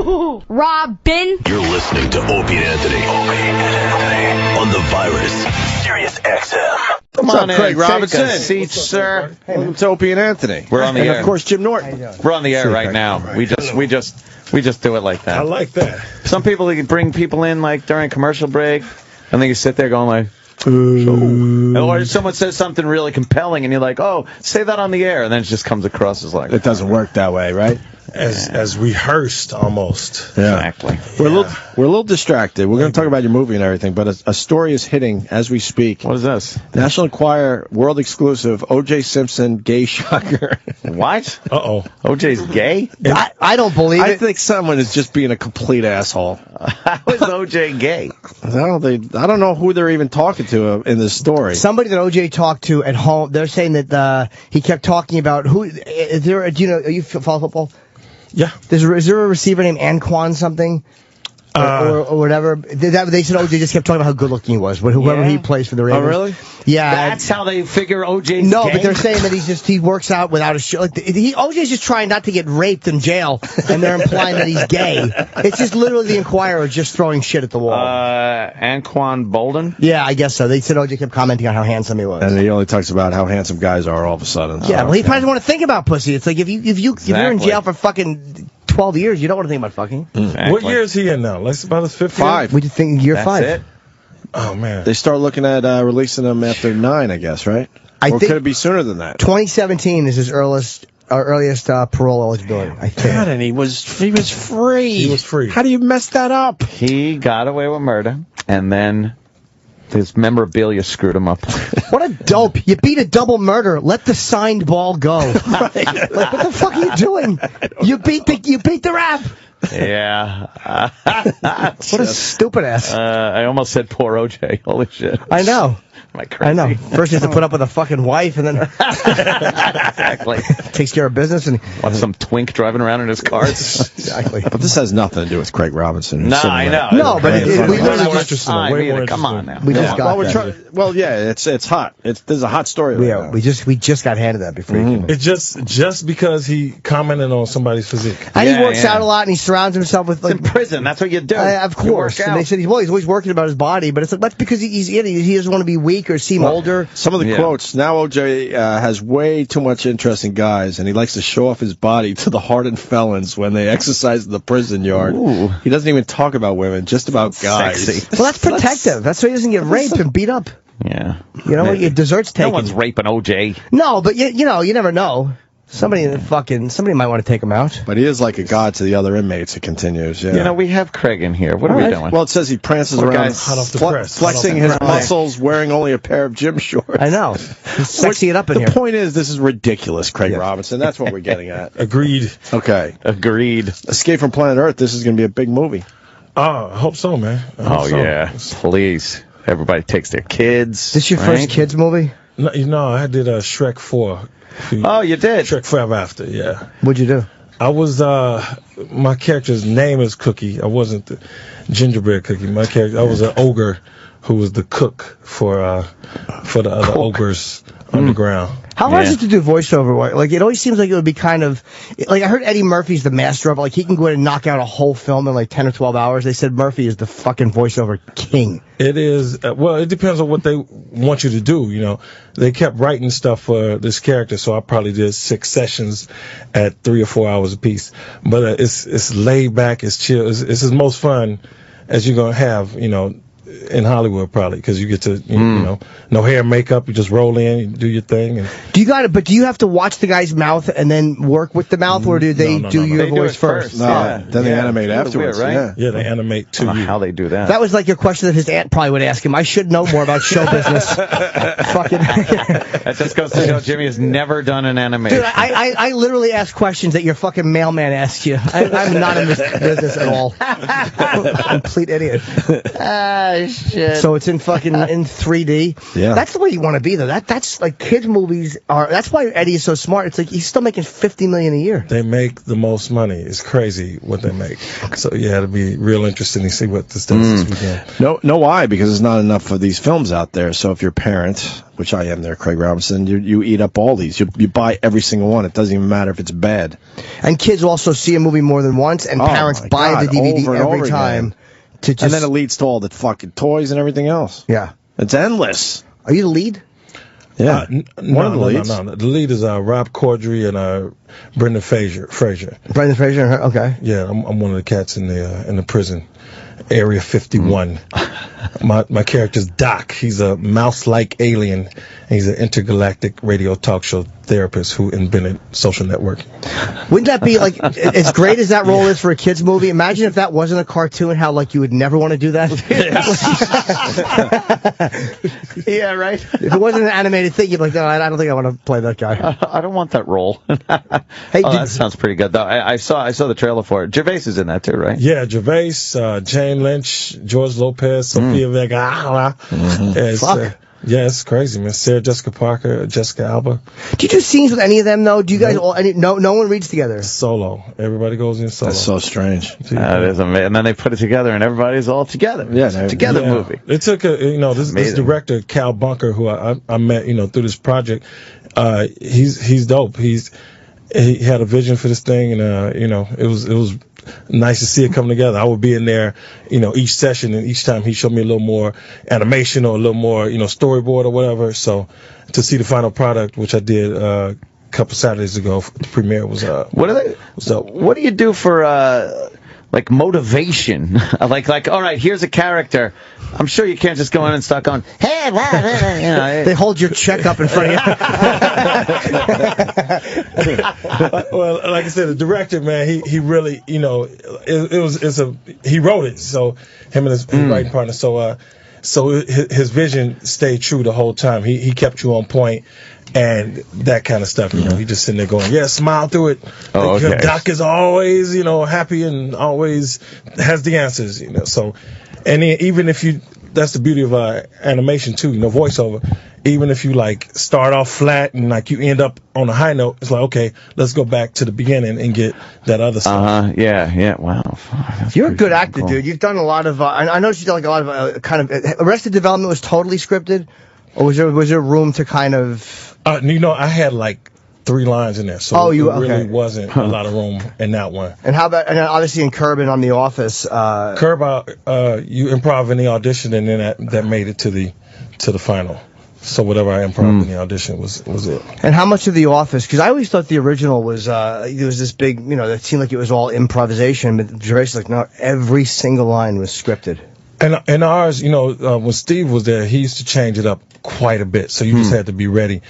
Robin. You're listening to Opie and Anthony. On the virus. Sirius XM. Come on, Craig Robinson. Take a seat, sir. Welcome to Opie and Anthony. We're on the air. And of course, Jim Norton. We're on the air right now. We just do it like that. I like that. Some people, they can bring people in like during a commercial break, and then you sit there going like, or someone says something really compelling, and you're like, oh, say that on the air, and then it just comes across as like... It doesn't work that way, right? As rehearsed, almost. Yeah. Exactly. We're a little distracted. We're going to talk about your movie and everything, but a story is hitting as we speak. What is this? National Enquirer, world exclusive, O.J. Simpson, gay shocker. What? Uh-oh. OJ's gay? I don't believe it. I think someone is just being a complete asshole. How is OJ gay? I don't know who they're even talking to in this story. Somebody that OJ talked to at home, they're saying that he kept talking about who. Is there? Do you know? Are you follow football? Yeah. Is there a receiver named Anquan something? Or whatever. They said OJ just kept talking about how good looking he was. Whoever he plays for the Ravens. Oh, really? Yeah. That's how they figure OJ's No, gay? but they're saying that he works out without a shirt. Like OJ's just trying not to get raped in jail, and they're implying that he's gay. It's just literally the Enquirer just throwing shit at the wall. Anquan Bolden? Yeah, I guess so. They said OJ kept commenting on how handsome he was. And he only talks about how handsome guys are all of a sudden. Yeah, well, he probably doesn't want to think about pussy. It's like if you're in jail for fucking 12 years, you don't want to think about fucking. Exactly. What year is he in now? Like about his fifth year? 5. We just think year That's 5. it? Oh, man. They start looking at releasing him after 9, I guess, right? I Or think could it be sooner than that? 2017 is his earliest parole eligibility, I think. God, and he was free. He was free. How do you mess that up? He got away with murder, and then his memorabilia screwed him up. What a dope. You beat a double murder. Let the signed ball go. Like, what the fuck are you doing? You beat the rap. Yeah. What a stupid ass. I almost said poor OJ. Holy shit. I know. Am I crazy? I know. First, he has to put up with a fucking wife, and then Exactly. takes care of business. And Want some twink driving around in his cars? exactly. But this has nothing to do with Craig Robinson. No, I know. No, but we literally just way more come on interesting. now. We just got that. Well, yeah, it's hot. This is a hot story right Yeah, now. we just got handed that before. He came in. It's just because he commented on somebody's physique. And he works out a lot, and he surrounds himself with It's in prison. That's what you do. of You course. work And they out. said he's always working about his body, but it's like that's because he doesn't want to be weak or seem older. Some of the quotes, now OJ has way too much interest in guys, and he likes to show off his body to the hardened felons when they exercise in the prison yard. Ooh. He doesn't even talk about women, just about guys. Sexy. Well, that's protective. That's so he doesn't get raped and beat up. Yeah. You know, your dessert's No taken. one's raping OJ. No, but you never know. Somebody might want to take him out. But he is like a god to the other inmates, it continues. Yeah. You know, we have Craig in here. What are we doing? Well, it says he prances Poor around guy's hot off the press. flexing Hot his off the press. muscles, wearing only a pair of gym shorts. I know. He's sexy it up in The here. point is, this is ridiculous, Craig Robinson. That's what we're getting at. Agreed. Okay. Agreed. Escape from Planet Earth, this is going to be a big movie. I hope so, man. I hope Oh, so. yeah. Please. Everybody takes their kids. This your right? first kids movie? No, I did a Shrek 4. Oh, you did? Shrek Forever After, yeah. What'd you do? I was, my character's name is Cookie. I wasn't the gingerbread cookie. My character, I was an ogre who was the cook for the other ogres underground. How hard is it to do voiceover? Like, it always seems like it would be kind of... Like, I heard Eddie Murphy's the master of it. Like, he can go in and knock out a whole film in like 10 or 12 hours. They said Murphy is the fucking voiceover king. It is, well, it depends on what they want you to do, you know. They kept writing stuff for this character, so I probably did 6 sessions at 3 or 4 hours apiece. But it's laid back, it's chill. It's as most fun as you're going to have, you know, in Hollywood probably, because you get to, you know, no hair, makeup, you just roll in, you do your thing. And Do you have to watch the guy's mouth and then work with the mouth, or do they do your They do voice it first? No, Yeah. then they animate That's afterwards. weird, right? yeah, they animate to I don't know you. how they do that. That was like your question that his aunt probably would ask him. I should know more about show business. Fucking That just goes to show Jimmy has never done an animation. dude, I literally ask questions that your fucking mailman asks you. I'm not in this business at all. Complete idiot. shit. So it's in fucking in 3D. Yeah. That's the way you want to be, though. That's like kids' movies are. That's why Eddie is so smart. It's like he's still making $50 million a year. They make the most money. It's crazy what they make. So yeah, it'll be real interesting to see what this does this weekend. No, why? Because there's not enough of these films out there. So if you're a parent, which I am there, Craig Robinson, you eat up all these. You buy every single one. It doesn't even matter if it's bad. And kids also see a movie more than once, and parents buy the DVD every time. To just, and then it leads to all the fucking toys and everything else. Yeah. It's endless. Are you the lead? Yeah. One of the leads. No. The lead is Rob Corddry and Brendan Fraser. Brendan Fraser. Okay. Yeah, I'm one of the cats in the prison, Area 51. My character's Doc. He's a mouse-like alien. He's an intergalactic radio talk show therapist who invented social networking. Wouldn't that be like as great as that role is for a kids movie? Imagine if that wasn't a cartoon, how like you would never want to do that. Yeah, right. If it wasn't an animated thing, you'd be like, no, I don't think I want to play that guy. I don't want that role. Hey, that sounds pretty good though. I saw the trailer for it. Gervais is in that too, right? Yeah, Gervais, Jane Lynch, George Lopez, Sofia Vergara. Yeah, it's crazy, man. Sarah Jessica Parker, Jessica Alba. Do you do scenes with any of them, though? Do you guys all? No one reads together. Solo. Everybody goes in solo. That's so strange. That is amazing. And then they put it together, and everybo's all together. Yeah, it's a together movie. It took this director Cal Bunker, who I met through this project. He's dope. He had a vision for this thing, and it was nice to see it come together. I would be in there, each session, and each time he showed me a little more animation or a little more, storyboard or whatever. So to see the final product, which I did a couple Saturdays ago, the premiere was what do you do for like motivation? like all right, here's a character. I'm sure you can't just go in and start going, hey, They hold your check up in front of you. Well, like I said, the director, man, he really, he wrote it. So him and his writing partner. So his vision stayed true the whole time. He kept you on point. And that kind of stuff, he just sitting there going, yeah, smile through it. Oh, okay. Doc is always, happy and always has the answers, So, and even if that's the beauty of animation too, voiceover. Even if you start off flat and you end up on a high note, it's like, okay, let's go back to the beginning and get that other stuff. Yeah. Wow. You're a good actor, dude. You've done a lot of. I noticed you did a lot of kind of. Arrested Development was totally scripted, or was there room to kind of? I had 3 lines in there, so really wasn't a lot of room in that one. And how about, and obviously in Curb and on The Office? Curb, you improv in the audition, and then that made it to the final. So whatever I improv in the audition was it. And how much of The Office? Because I always thought the original was it was this big, that seemed like it was all improvisation, but Gervais was like, no, every single line was scripted. And ours, when Steve was there, he used to change it up quite a bit, so you just had to be ready.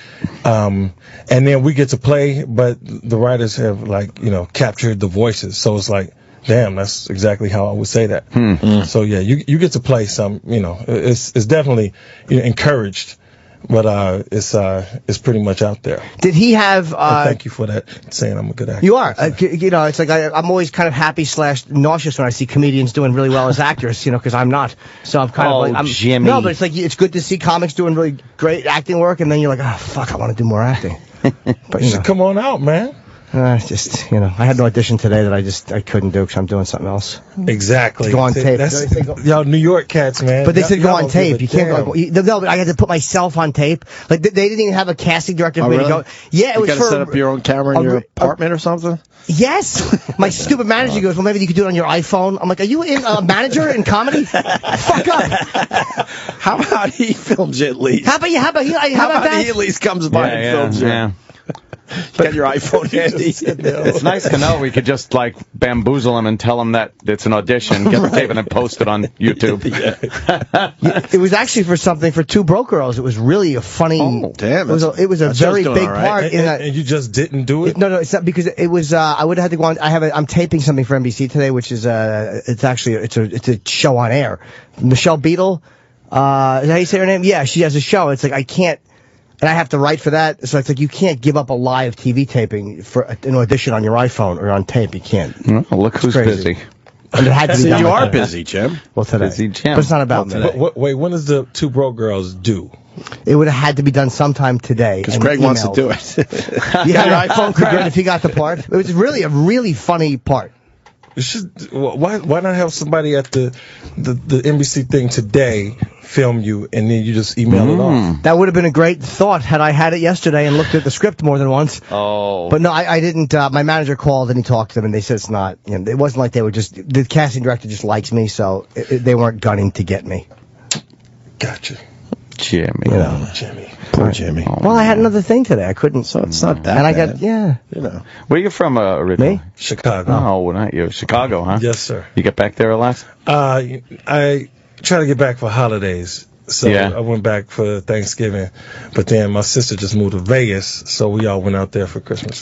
And then we get to play, but the writers have captured the voices, so it's like, damn, that's exactly how I would say that. So yeah, you get to play some, it's definitely encouraged. But it's pretty much out there. Did he have? Thank you for that, saying I'm a good actor. You are. It's like I'm always kind of happy / nauseous when I see comedians doing really well as actors. Because I'm not. So I'm kind of Jimmy. No, but it's good to see comics doing really great acting work, and then you're like, oh fuck, I want to do more acting. But you should come on out, man. I had an audition today that I couldn't do because I'm doing something else. Exactly. Go on tape. Y'all New York cats, man. But they said go on tape. You can't go. No, but I had to put myself on tape. Like they didn't even have a casting director for me to go. Yeah, it was you gotta set up your own camera in your apartment or something. Yes. My stupid manager goes, well, maybe you could do it on your iPhone. I'm like, are you a manager in comedy? Fuck up. How about he films you at least? How about that? He at least comes by and films you? Yeah. You got your iPhone handy. It's nice to know we could just bamboozle him and tell him that it's an audition, get the tape, and then post it on YouTube. It was actually for something for Two Broke Girls. It was really a funny. Oh, damn! It was a very big part. And you just didn't do it? No, it's not because it was. I would have had to go on. I'm taping something for NBC today, which is it's a show on air. Michelle Beadle, is that how you say her name? Yeah, she has a show. It's like I can't. And I have to write for that, so it's like you can't give up a live TV taping for an audition on your iPhone or on tape. You can't. Well, look who's busy. And it had to be See, done you like are that. busy, Jim. Well, today. Busy Jim. But it's not about today. Wait, when is the Two Broke Girls due? It would have had to be done sometime today. Because and Craig wants to emailed. do it. You had an iPhone, Craig, if you got the part. It was really a really funny part. It should, why not have somebody at the NBC thing today film you and then you just email it off? That would have been a great thought had I had it yesterday and looked at the script more than once. Oh. But no, I didn't. My manager called and he talked to them and they said it's not. You know, it wasn't like they were just. The casting director just likes me, so they weren't gunning to get me. Gotcha. Jimmy. You know. Jimmy. Poor Jimmy. Well, I had another thing today. I couldn't. So it's not that And I bad. got You know. Where you from originally? Me? Chicago. Oh, not you. Chicago, huh? Yes, sir. You get back there a lot? I try to get back for holidays. So Yeah. I went back for Thanksgiving, but then my sister just moved to Vegas, so we all went out there for Christmas.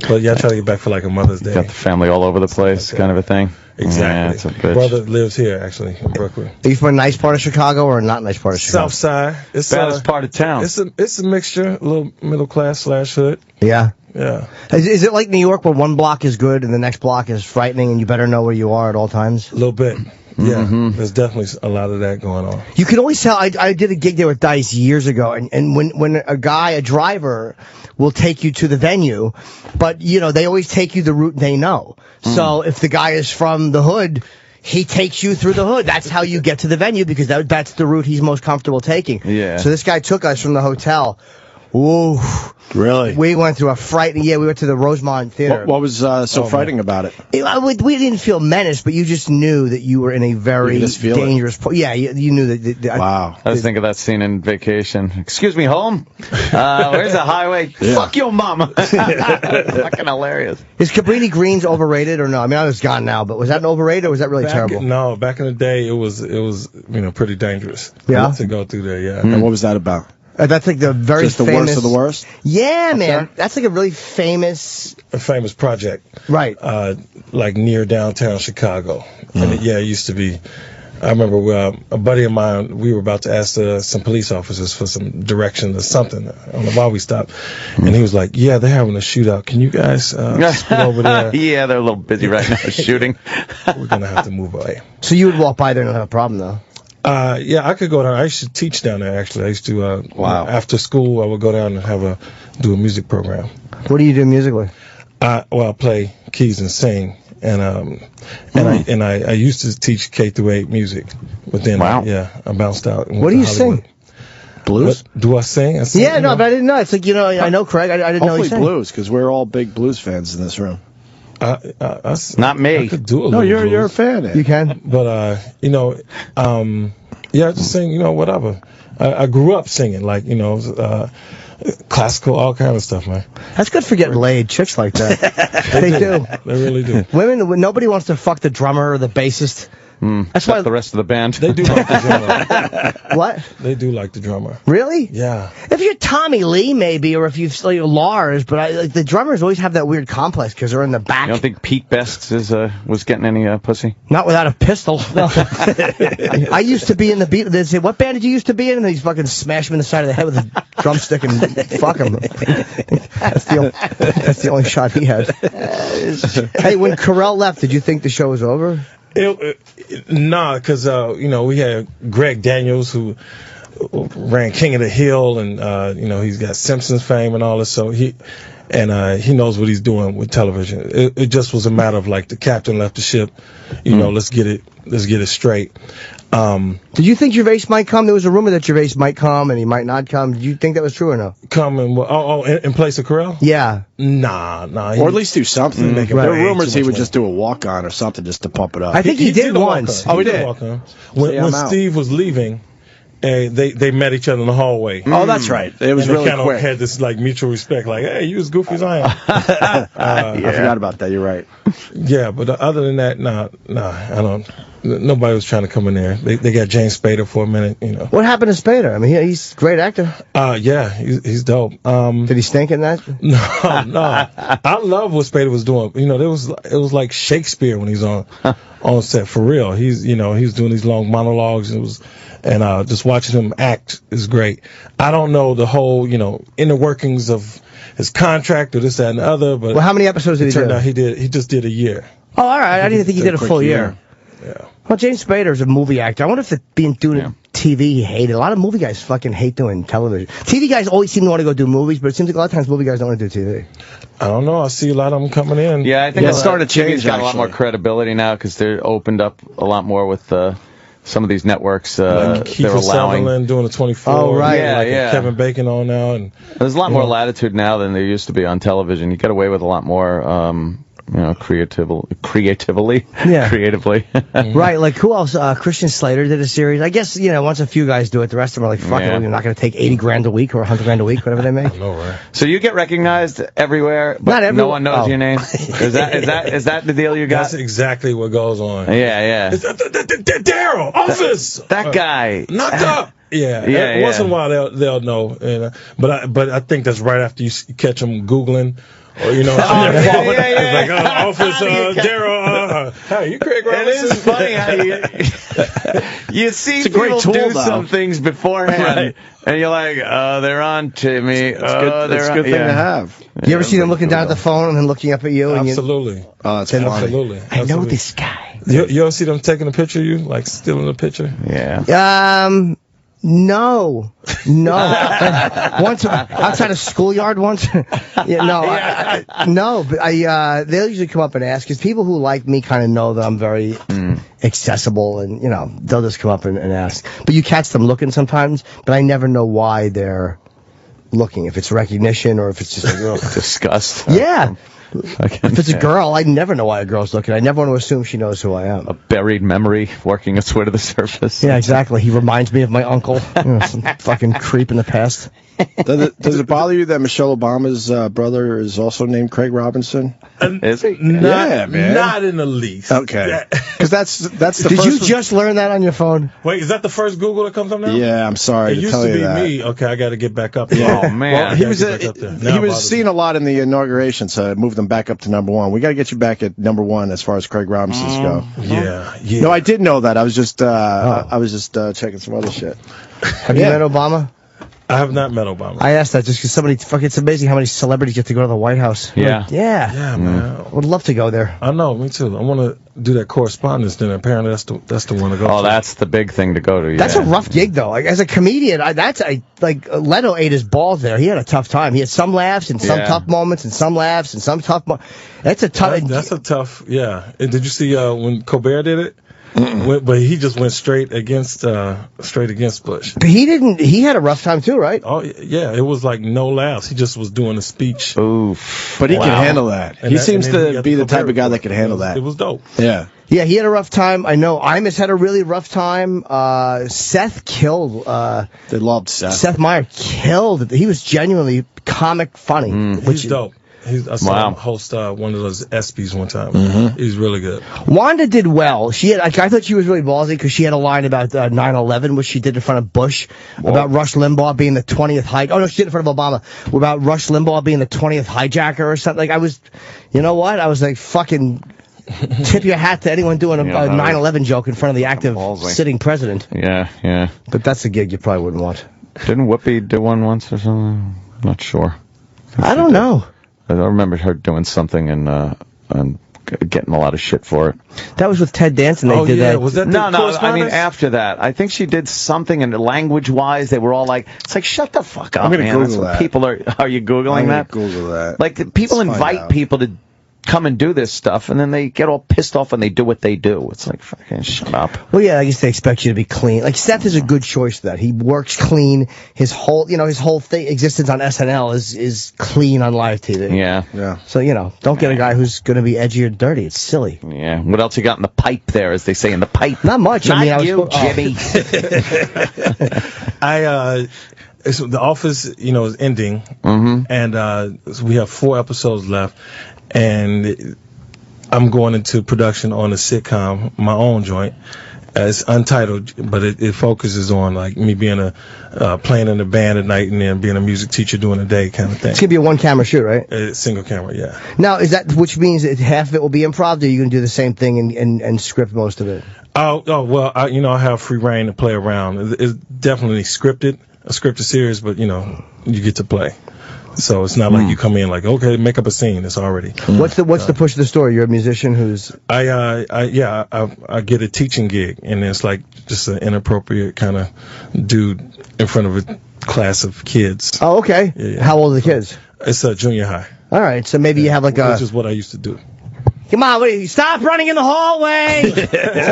But yeah, I try to get back for like a Mother's Day. Got the family all over the place, kind of a thing. Exactly. Yeah, it's a bitch. Brother lives here actually in Brooklyn. Are you from a nice part of Chicago or a not nice part of Chicago? South Side. It's Baddest part of town. It's a mixture, a little middle class / hood. Yeah. Yeah. Is it like New York where one block is good and the next block is frightening and you better know where you are at all times? A little bit. Yeah. There's definitely a lot of that going on. You can always tell. I did a gig there with Dice years ago, and when a driver will take you to the venue, but you know they always take you the route they know. So if the guy is from the hood, he takes you through the hood. That's how you get to the venue because that's the route he's most comfortable taking. Yeah. So this guy took us from the hotel. Ooh. Really? We went through a frightening. Yeah, we went to the Rosemont Theater. What was so frightening about it? We didn't feel menaced, but you just knew that you were in a very You could just feel it. dangerous. Yeah, you knew that. Wow. I was thinking of that scene in Vacation. Excuse me, home? Where's the highway? Yeah. Fuck your mama. Fucking hilarious. Is Cabrini Greens overrated or no? I mean, I was gone now, but was that an overrated or was that really terrible? No, back in the day, it was pretty dangerous. Yeah? To go through there. Yeah. And what was that about? That's like the very Just the famous. worst of the worst? Yeah, man. That's like a really famous. A famous project. Right. Like near downtown Chicago. And it used to be. I remember a buddy of mine, we were about to ask some police officers for some direction or something. I don't know why we stopped. And he was like, yeah, they're having a shootout. Can you guys scoot over there? Yeah, they're a little busy right now shooting. We're going to have to move away. So you would walk by there and not have a problem, though. Yeah, I could go down. I used to teach down there, actually. I used to, after school, I would go down and do a music program. What do you do musically? I play keys and sing. And I used to teach K through 8 music, but then I bounced out. And What do you went to Hollywood. sing? Blues? What, do I sing? I sing? Yeah, no, but I didn't know. It's like I know Craig. I didn't know he Hopefully sang. blues, because we're all big blues fans in this room. Not me. I could do a No, little you're a blues. fan. Ed. You can. But I just sing. Whatever. I grew up singing, like classical, all kind of stuff, man. That's good for getting laid. Chicks like that. They do. They really do. Women, nobody wants to fuck the drummer or the bassist. That's why the rest of the band. They do like the drummer. What? They do like the drummer. Really? Yeah. If you're Tommy Lee, maybe, or if you've like Lars, but the drummers always have that weird complex because they're in the back. You don't think Pete Best was getting any pussy? Not without a pistol. No. I used to be in the Beatles. They say, "What band did you used to be in?" And he's fucking smash him in the side of the head with a drumstick and fuck him. That's the only shot he had. Hey, when Carell left, did you think the show was over? Nah, because we had Greg Daniels who ran King of the Hill, and he's got Simpsons fame and all this, so he knows what he's doing with television. It just was a matter of like the captain left the ship, let's get it straight. Did you think Gervais might come? There was a rumor that Gervais might come and he might not come. Did you think that was true or no? Come and in place of Carell? Yeah. Nah. Or at least do something. Make it There were way rumors too he much would money. just do a walk-on or something just to pump it up. I think he did a walk-on. once. Oh, he did? a walk-on. When I'm out. Steve was leaving, they met each other in the hallway. Oh, that's right. It was and really they kind quick. of had this like mutual respect, like, hey, you as goofy as I am. I forgot about that. You're right. Yeah, but other than that, nah, I don't. Nobody was trying to come in there. They got James Spader for a minute, What happened to Spader? I mean, he's a great actor. Yeah, he's dope. Did he stink in that? No. I love what Spader was doing. It was like Shakespeare when he's on set for real. He's doing these long monologues. And just watching him act is great. I don't know the whole, inner workings of his contract or this, that, and the other, but Well, how many episodes did he it turned do? out he just did a year. Oh, all right. I didn't think he did a full year. Yeah. Well, James Spader's a movie actor. I wonder if doing TV he hated. A lot of movie guys fucking hate doing television. TV guys always seem to want to go do movies, but it seems like a lot of times movie guys don't want to do TV. I don't know. I see a lot of them coming in. Yeah, I think it's starting to change. TV's got a lot more credibility now because they're opened up a lot more with some of these networks. Like they're Kiefer allowing. Sutherland doing a 24. Oh, right. Yeah. Kevin Bacon on now. And There's a lot more latitude now than there used to be on television. You get away with a lot more. Creatively. Yeah. Creatively. Right, like who else? Christian Slater did a series. I guess, once a few guys do it, the rest of them are like, fuck it, we're not going to take $80,000 a week or $100,000 a week, whatever they make. I know, right? So you get recognized everywhere, but Not everywhere. no one knows your name? Is that the deal you got? That's exactly what goes on. Yeah. Daryl, office! That guy. Knocked up! Yeah. Yeah. Once in a while they'll know. But I think that's right after you catch them Googling. Or, on their phone. It's like, office, Daryl, hi, you Craig Robinson? It is funny how you see people do some things beforehand, and you're like, they're on to me. It's a good thing to have. You ever see them looking down at the phone and then looking up at you? Absolutely. Oh, that's funny. Absolutely. I know this guy. You ever see them taking a picture of you, like stealing a picture? Yeah. No. Once outside a schoolyard once. No. But they'll usually come up and ask because people who like me kind of know that I'm very accessible, and they'll just come up and ask. But you catch them looking sometimes, but I never know why they're looking. If it's recognition or if it's just like disgust. Yeah. If it's a girl, I never know why a girl's looking. I never want to assume she knows who I am. A buried memory working its way to the surface. Yeah, exactly. He reminds me of my uncle. Some fucking creep in the past. Does it bother you that Michelle Obama's brother is also named Craig Robinson? Is he? Yeah, man. Not in the least. Okay. Because that's the first. Did you just learn that on your phone? Wait, is that the first Google that comes up now? Yeah, I'm sorry It to used tell to you be that. me. Okay, I got to get back up. Yeah. Oh man. Well, he was Now it bothers seen a lot in the inauguration, so I moved them back up to number one. We got to get you back at number one as far as Craig Robinsons go. Yeah. No, I did know that. I was just checking some other shit. Have you met Obama? I have not met Obama. I asked that just because it's amazing how many celebrities get to go to the White House. Yeah. Like, yeah. Yeah, man. Would love to go there. I know, me too. I want to do that correspondence dinner. Apparently, that's the one to go to. Oh, that's the big thing to go to. Yeah. That's a rough gig, though. Like, as a comedian, Leto ate his balls there. He had a tough time. He had some laughs and some tough moments and some laughs and some tough moments. That's a tough. That's a tough. Yeah. And did you see when Colbert did it? But he just went straight against Bush. But he had a rough time too, right? Oh yeah, it was like no laughs. He just was doing a speech. Oof. But he can handle that. He seems to be the type of guy that can handle that. It was dope. Yeah. Yeah, he had a rough time. I know Imus had a really rough time. Seth killed. They loved Seth. Seth Meyer killed it. He was genuinely comic funny. He's dope. I saw him host one of those ESPYs one time. He's really good. Wanda did well. I thought she was really ballsy because she had a line about 9/11, which she did in front of Bush, about Rush Limbaugh being the 20th hijacker. Oh, no, she did it in front of Obama, about Rush Limbaugh being the 20th hijacker or something. Like, you know what? I was like, fucking tip your hat to anyone doing a 9/11 joke in front of the active sitting president. Yeah. But that's a gig you probably wouldn't want. Didn't Whoopi do one once or something? I'm not sure. I don't know. I remember her doing something and getting a lot of shit for it. That was with Ted Danson. They did that. Was that the No. I mean, correspondence? after that, I think she did something, and language-wise, they were all like, "It's like shut the fuck up, I'm gonna man." Google That's what that. people are. Are you googling that? Google that. Like people Let's find invite out. people to come and do this stuff, and then they get all pissed off when they do what they do. It's like, fucking shut up. Well, yeah, I guess they expect you to be clean. Like, Seth is a good choice for that. He works clean. His whole existence on SNL is clean on live TV. Yeah. So, don't get a guy who's going to be edgy or dirty. It's silly. Yeah. What else you got in the pipe there, as they say in the pipe? Not much. Not I you, Jimmy. The Office, is ending, and so we have 4 episodes left, and I'm going into production on a sitcom, my own joint. It's untitled, but it focuses on like me being playing in a band at night and then being a music teacher during the day kind of thing. It's going to be a one-camera shoot, right? Single camera, yeah. Now, which means that half of it will be improv, or are you going to do the same thing and script most of it? Oh well, I have free reign to play around. It's definitely a scripted series, but you get to play. So it's not like you come in like, okay, make up a scene. It's already. What's the push of the story? You're a musician who's. I get a teaching gig, and it's like just an inappropriate kind of dude in front of a class of kids. Oh, okay. Yeah. How old are the kids? It's a junior high. All right, so maybe you have like Which is what I used to do. Come on, stop running in the hallway! So I'm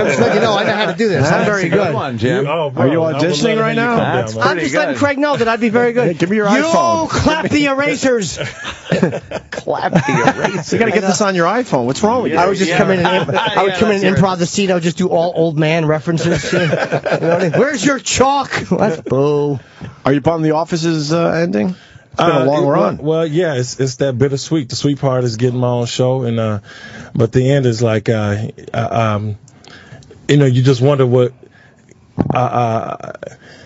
just letting you know I know how to do this. I'm very good. One, Jim. Are you auditioning right now? That's I'm just letting Craig know that I'd be very good. Give me your iPhone. You clap the erasers. Clap the eraser. You got to get this on your iPhone. What's wrong with you? I would just come in and I would come in and improv the scene. I would just do all old man references. You know what I mean? Where's your chalk? What? Boo. Are you bummed the Office's ending? It's been a long run. Well, yeah, it's that bittersweet. The sweet part is getting my own show, and but the end is like, you just wonder what.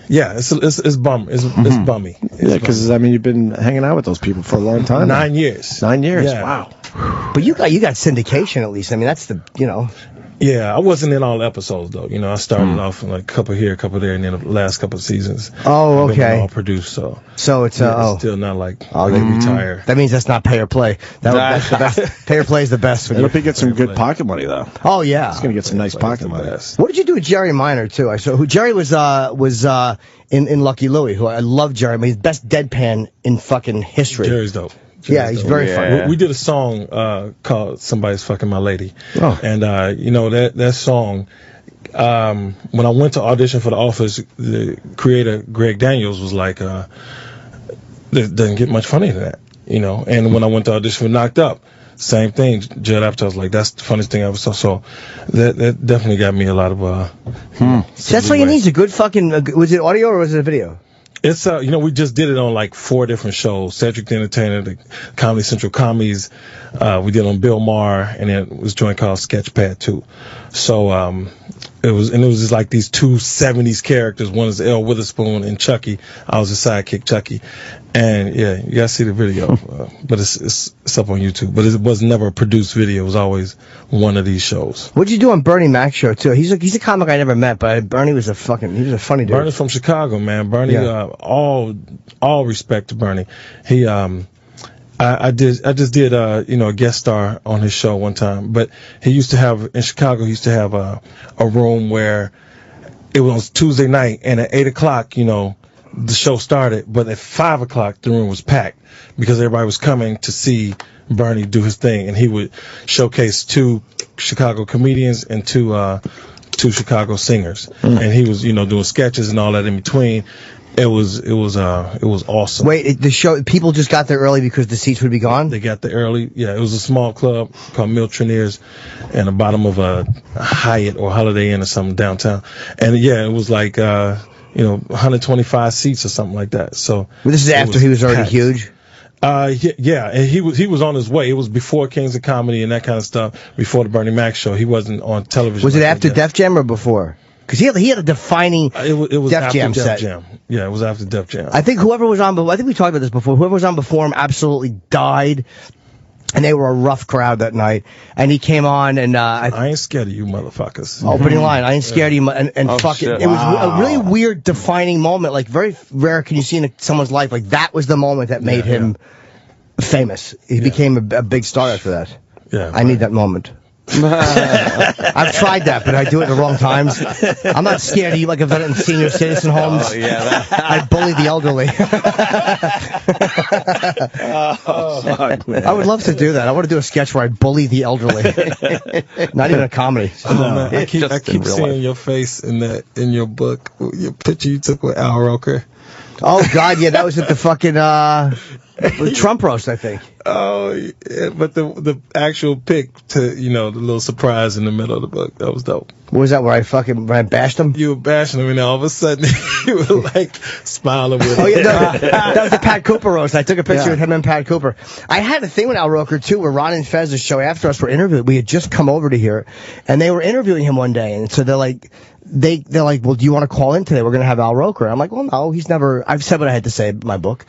Yeah, it's bummy. It's bummy. Yeah, because I mean, you've been hanging out with those people for a long time. 9 years. 9 years. Yeah. Wow. But you got syndication at least. I mean, that's the Yeah, I wasn't in all episodes though. I started off like a couple here, a couple there, and then the last couple of seasons. Oh, I've been okay. all produced, so it's it's still not like they retire. That means that's not pay or play. That's the best. Pay or play is the best. I hope he gets some good pocket money though. Oh yeah, he's gonna get some nice pocket money. What did you do with Jerry Minor too? I saw who Jerry was in Lucky Louie. Who I love Jerry. I mean, he's best deadpan in fucking history. Jerry's dope. Yeah, he's very funny. We did a song called "Somebody's Fucking My Lady," and that song. When I went to audition for The Office, the creator Greg Daniels was like, "It doesn't get much funnier than that," And when I went to audition for Knocked Up, same thing. Judd Apatow was like, "That's the funniest thing I ever saw." So that definitely got me a lot of. That's what you need. Is a good fucking. Was it audio or was it a video? It's we just did it on like 4 different shows: Cedric the Entertainer, the Comedy Central Commies. We did it on Bill Maher, and then it was a joint called Sketchpad 2. So it was just like these two 70s characters. One is L. Witherspoon and Chucky. I was the sidekick Chucky, and yeah, you gotta see the video. But it's up on YouTube. But it was never a produced video. It was always one of these shows. What'd you do on Bernie Mac's show too? He's a comic I never met, but Bernie was a funny dude. Bernie's from Chicago, man. Bernie, all respect to Bernie. He I just did a guest star on his show one time, but he used to have in Chicago. He used to have a room where it was Tuesday night, and at 8 o'clock, the show started, but at 5 o'clock the room was packed because everybody was coming to see Bernie do his thing, and he would showcase 2 Chicago comedians and 2 Chicago singers, and he was doing sketches and all that in between. It was awesome. Wait, the show, people just got there early because the seats would be gone? They got there early. Yeah, it was a small club called Miltroneers in the bottom of a Hyatt or Holiday Inn or something downtown. And yeah, it was like, 125 seats or something like that. So. Well, this is after he was already packed. huge? Yeah, and he was on his way. It was before Kings of Comedy and that kind of stuff, before the Bernie Mac show. He wasn't on television. Was it after Def Jam or before? Because he had a defining it was Def after Jam Def set. Jam. Yeah, it was after Def Jam. I think whoever was on, I think we talked about this before, whoever was on before him absolutely died. And they were a rough crowd that night. And he came on and I ain't scared of you motherfuckers. Opening line, I ain't scared of you. And fucking, shit. it was a really weird defining moment. Like very rare can you see in someone's life. Like that was the moment that made him famous. He became a big star after that. Yeah, I need that moment. I've tried that, but I do it at the wrong times. I'm not scared of you like I've done it in senior citizen homes. Oh, yeah, I bully the elderly. I would love to do that. I want to do a sketch where I bully the elderly. Not even a comedy. Man, I keep seeing your face in your book, your picture you took with Al Roker. Oh God, yeah, that was at the fucking Trump roast, I think. Oh, yeah, but the actual pic to the little surprise in the middle of the book, that was dope. What was that? Where I bashed him? You were bashing him, and all of a sudden you were like smiling with him. Oh yeah, that was the Pat Cooper roast. I took a picture with him and Pat Cooper. I had a thing with Al Roker too, where Ron and Fez's show after us were interviewed. We had just come over to here, and they were interviewing him one day, and so they're like, well, do you want to call in today? We're going to have Al Roker. I'm like, well, no, he's never, I've said what I had to say in my book.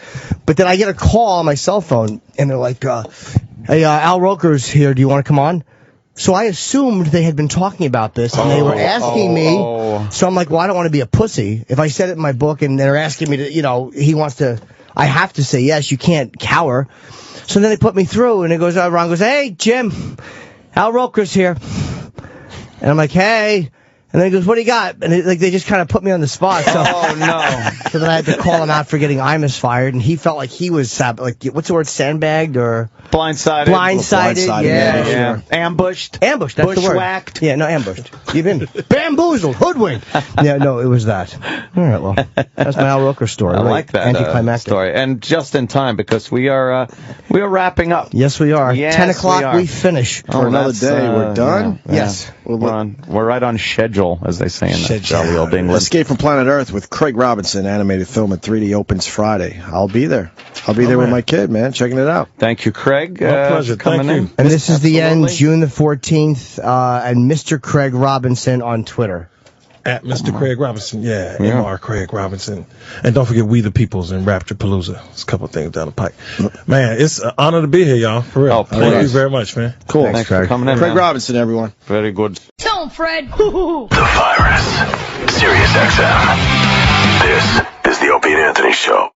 But then I get a call on my cell phone, and they're like, hey, Al Roker's here. Do you want to come on? So I assumed they had been talking about this, and they were asking me. So I'm like, well, I don't want to be a pussy. If I said it in my book, and they're asking me to, he wants to, I have to say yes. You can't cower. So then they put me through, and Ron goes, "Hey, Jim, Al Roker's here." And I'm like, "Hey." And then he goes, "What do you got?" And they just kind of put me on the spot. So, oh, no. So then I had to call him out for getting Imus fired, and he felt like he was, what's the word, sandbagged or? Blindsided. Blindsided, yeah. Ambushed. Ambushed, that's the word. Bushwhacked. Yeah, no, ambushed. You've been bamboozled, hoodwinked. Yeah, no, it was that. All right, well, that's my Al Roker story. I like that anticlimactic story. And just in time, because we are wrapping up. Yes, we are. Yes, 10 o'clock, we we finish. For another day, we're done? Yeah. Yes. We're right on schedule, as they say in the jolly old England. Escape from Planet Earth with Craig Robinson, animated film in 3D, opens Friday. I'll be there. I'll be there with my kid, man, checking it out. Thank you, Craig. My pleasure. Coming Thank in. you. And this is the end, Absolutely. June the 14th, and Mr. Craig Robinson on Twitter. At Mr. Craig Robinson, MR Craig Robinson. And don't forget We the Peoples and Rapturepalooza. There's a couple of things down the pike. Man, it's an honor to be here, y'all. For real. Oh, Thank you please. very much, man. Cool. Thanks for coming in, Craig man. Robinson, everyone. Very good. Tell him, Fred. The Virus. Sirius XM. This is the Opie and Anthony Show.